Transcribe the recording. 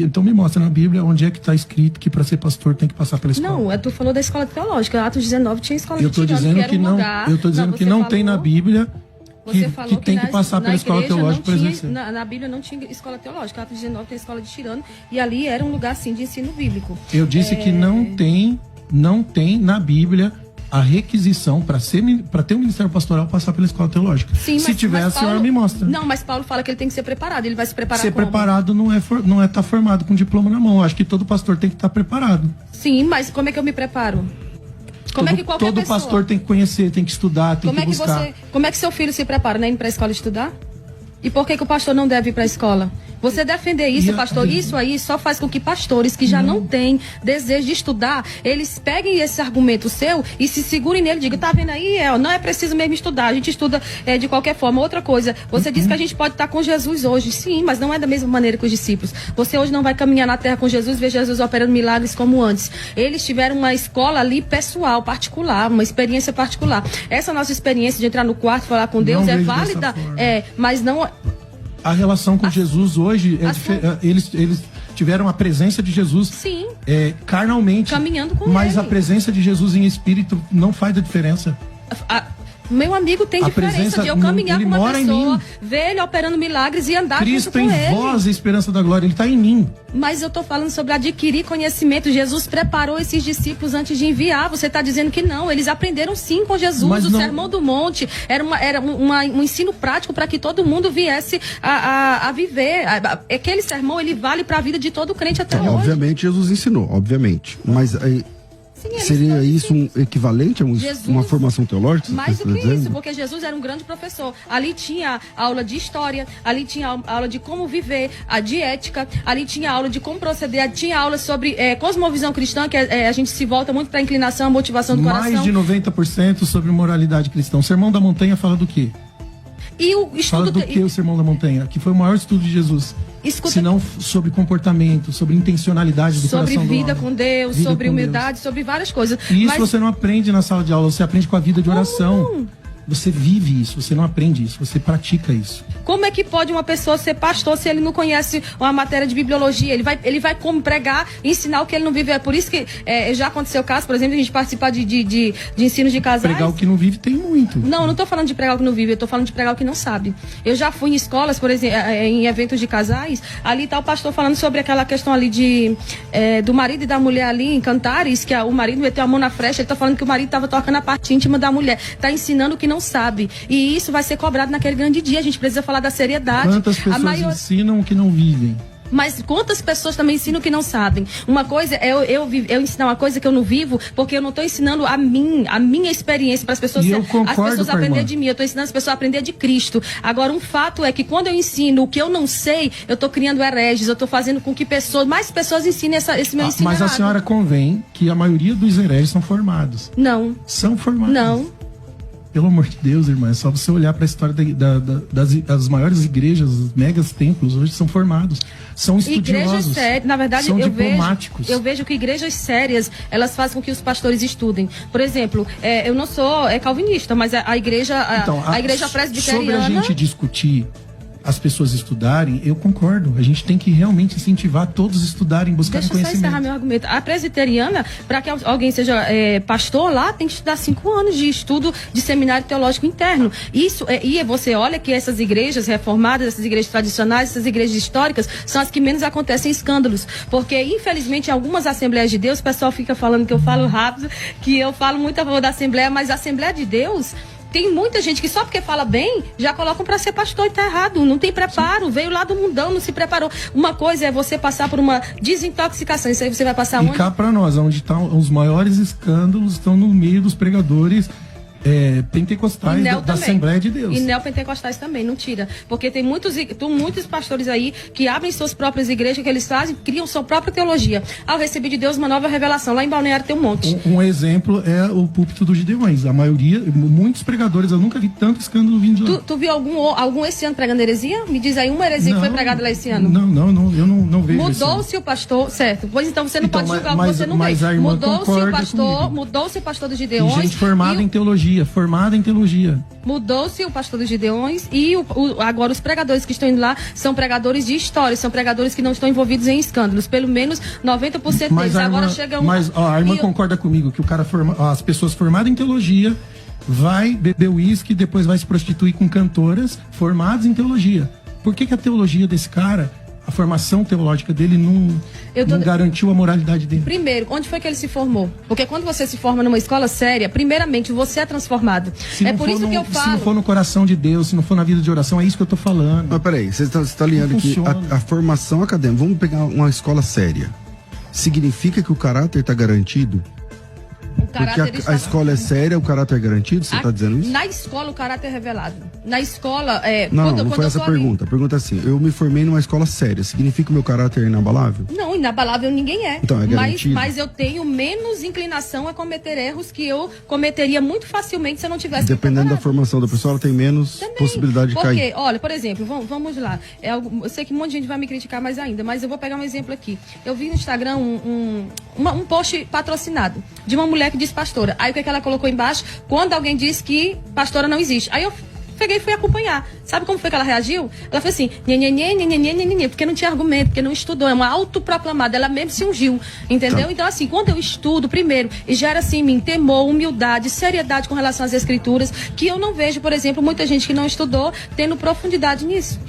Então me mostra na Bíblia onde é que está escrito que para ser pastor tem que passar pela escola. Não, tu falou da escola teológica. Atos 19 tinha escola de tirano, eu estou dizendo que não tem na Bíblia que tem que passar pela escola teológica para exercer. Na Bíblia não tinha escola teológica. Atos 19 tem escola de tirano. E ali era um lugar, assim, de ensino bíblico. Eu disse que não tem na Bíblia a requisição para ter um ministério pastoral passar pela escola teológica. Sim, se tiver, a senhora me mostra. Não, mas Paulo fala que ele tem que ser preparado. Ele vai se preparar Ser como? preparado não é estar formado com diploma na mão. Eu acho que todo pastor tem que estar preparado. Sim, mas como é que eu me preparo? Como é que qualquer todo pessoa... pastor tem que conhecer, tem que estudar, tem que buscar. Como é que seu filho se prepara, né? Indo para a escola estudar? E por que o pastor não deve ir para a escola? Você defender isso, pastor, isso aí só faz com que pastores que já não têm desejo de estudar, eles peguem esse argumento seu e se segurem nele e digam, tá vendo aí, não é preciso mesmo estudar, a gente estuda de qualquer forma. Outra coisa, você disse que a gente pode estar com Jesus hoje, sim, mas não é da mesma maneira que os discípulos. Você hoje não vai caminhar na terra com Jesus, ver Jesus operando milagres como antes. Eles tiveram uma escola ali pessoal, particular, uma experiência particular. Essa nossa experiência de entrar no quarto, falar com Deus é válida, mas não... A relação com Jesus hoje, eles tiveram a presença de Jesus carnalmente. Caminhando com mas ele. A presença de Jesus em espírito não faz a diferença. Meu amigo, tem diferença de eu caminhar com uma pessoa, ver ele operando milagres e andar junto com ele. Cristo em vós, a esperança da glória, ele está em mim. Mas eu estou falando sobre adquirir conhecimento. Jesus preparou esses discípulos antes de enviar. Você está dizendo que não. Eles aprenderam sim com Jesus. O Sermão do Monte era um ensino prático para que todo mundo viesse a viver. Aquele sermão, ele vale para a vida de todo crente até hoje. Obviamente, Jesus ensinou, obviamente. Mas... Sim, seria isso um equivalente a uma formação teológica? Mais do que isso, porque Jesus era um grande professor. Ali tinha aula de história, ali tinha aula de como viver, de ética, ali tinha aula de como proceder, tinha aula sobre cosmovisão cristã, que a gente se volta muito para a inclinação, a motivação do coração. Mais de 90% sobre moralidade cristã. O Sermão da Montanha fala do quê? E o estudo fala do que o Sermão da Montanha? Que foi o maior estudo de Jesus. Se não sobre comportamento, sobre intencionalidade do coração do homem. Sobre vida com Deus, sobre humildade, sobre várias coisas. E isso você não aprende na sala de aula, você aprende com a vida de oração. Não? Você vive isso, você não aprende isso, você pratica isso. Como é que pode uma pessoa ser pastor se ele não conhece uma matéria de bibliologia? Ele vai como pregar, ensinar o que ele não vive. É por isso que já aconteceu o caso, por exemplo, a gente participar de ensino de casais. Pregar o que não vive tem muito. Não, eu não estou falando de pregar o que não vive, eu estou falando de pregar o que não sabe. Eu já fui em escolas, por exemplo, em eventos de casais, ali está o pastor falando sobre aquela questão ali do marido e da mulher ali em Cantares, que o marido meteu a mão na frecha, ele está falando que o marido estava tocando a parte íntima da mulher. Está ensinando o que não sabe. E isso vai ser cobrado naquele grande dia. A gente precisa falar da seriedade. Quantas pessoas ensinam o que não vivem? Mas quantas pessoas também ensinam o que não sabem? Uma coisa é eu ensinar uma coisa que eu não vivo, porque eu não estou ensinando a minha experiência para as pessoas aprenderem de mim. Eu estou ensinando as pessoas a aprender de Cristo. Agora, um fato é que quando eu ensino o que eu não sei, eu estou criando hereges, eu estou fazendo com que mais pessoas ensinem esse meu ensino Mas errado. A senhora convém que a maioria dos hereges são formados. Não. São formados. Não. Pelo amor de Deus, irmã, é só você olhar para a história das maiores igrejas, os megas templos, hoje são formados. São estudiosos. Igrejas sérias, na verdade, são diplomáticos. Eu vejo que igrejas sérias, elas fazem com que os pastores estudem. Por exemplo, eu não sou calvinista, mas a igreja presbiteriana... Sobre a gente discutir as pessoas estudarem, eu concordo. A gente tem que realmente incentivar todos a estudarem, buscarem conhecimento. Deixa eu só encerrar meu argumento. A presbiteriana, para que alguém seja pastor lá, tem que estudar 5 anos de estudo de seminário teológico interno. Isso, e você olha que essas igrejas reformadas, essas igrejas tradicionais, essas igrejas históricas, são as que menos acontecem escândalos. Porque, infelizmente, em algumas Assembleias de Deus, o pessoal fica falando que eu falo rápido, que eu falo muito a favor da Assembleia, mas a Assembleia de Deus... Tem muita gente que só porque fala bem, já colocam para ser pastor e tá errado. Não tem preparo, sim. Veio lá do mundão, não se preparou. Uma coisa é você passar por uma desintoxicação. Isso aí você vai passar onde? E cá para nós, onde estão os maiores escândalos, estão no meio dos pregadores pentecostais da Assembleia de Deus. E neopentecostais também, não tira. Porque tem muitos pastores aí que abrem suas próprias igrejas, que eles fazem, criam sua própria teologia. Ao receber de Deus uma nova revelação. Lá em Balneário tem um monte. Um exemplo é o púlpito dos Gideões. A maioria, muitos pregadores, eu nunca vi tanto escândalo vindo de lá. Tu viu algum esse ano pregando heresia? Me diz aí uma heresia que foi pregada lá esse ano. Não, eu não vejo. Mudou-se o pastor, certo? Pois então você não pode julgar o que você não vê. Mudou-se o pastor dos Gideões. E gente formada em teologia teologia, formada em teologia. Mudou-se o pastor dos Gideões e agora os pregadores que estão indo lá são pregadores de história, são pregadores que não estão envolvidos em escândalos. Pelo menos 90% deles. Agora chega um... Mas a irmã concorda comigo que o cara as pessoas formadas em teologia vai beber uísque e depois vai se prostituir com cantoras formadas em teologia. Por que a teologia desse cara, a formação teológica dele não garantiu a moralidade dele? Primeiro, onde foi que ele se formou? Porque quando você se forma numa escola séria, primeiramente você é transformado. É por isso que eu falo... Se não for no coração de Deus, se não for na vida de oração, é isso que eu tô falando. Mas peraí, você está alinhando aqui a formação acadêmica. Vamos pegar uma escola séria. Significa que o caráter está garantido? Porque a escola é séria, o caráter é garantido? Você está dizendo isso? Na escola, o caráter é revelado. Na escola... Não foi essa a pergunta. A pergunta é assim, eu me formei numa escola séria. Significa que o meu caráter é inabalável? Não, inabalável ninguém é. Então, é garantido. Mas eu tenho menos inclinação a cometer erros que eu cometeria muito facilmente se eu não tivesse... Dependendo da formação da pessoa, ela tem menos possibilidade de cair. Porque, olha, por exemplo, vamos lá. Eu sei que um monte de gente vai me criticar mais ainda, mas eu vou pegar um exemplo aqui. Eu vi no Instagram um post patrocinado de uma mulher que diz pastora. Aí o que ela colocou embaixo? Quando alguém diz que pastora não existe. Aí eu peguei e fui acompanhar. Sabe como foi que ela reagiu? Ela foi assim, porque não tinha argumento, porque não estudou, é uma autoproclamada, ela mesmo se ungiu, entendeu? Tá. Então assim, quando eu estudo, primeiro, e gera assim em mim temor, humildade, seriedade com relação às escrituras, que eu não vejo, por exemplo, muita gente que não estudou tendo profundidade nisso.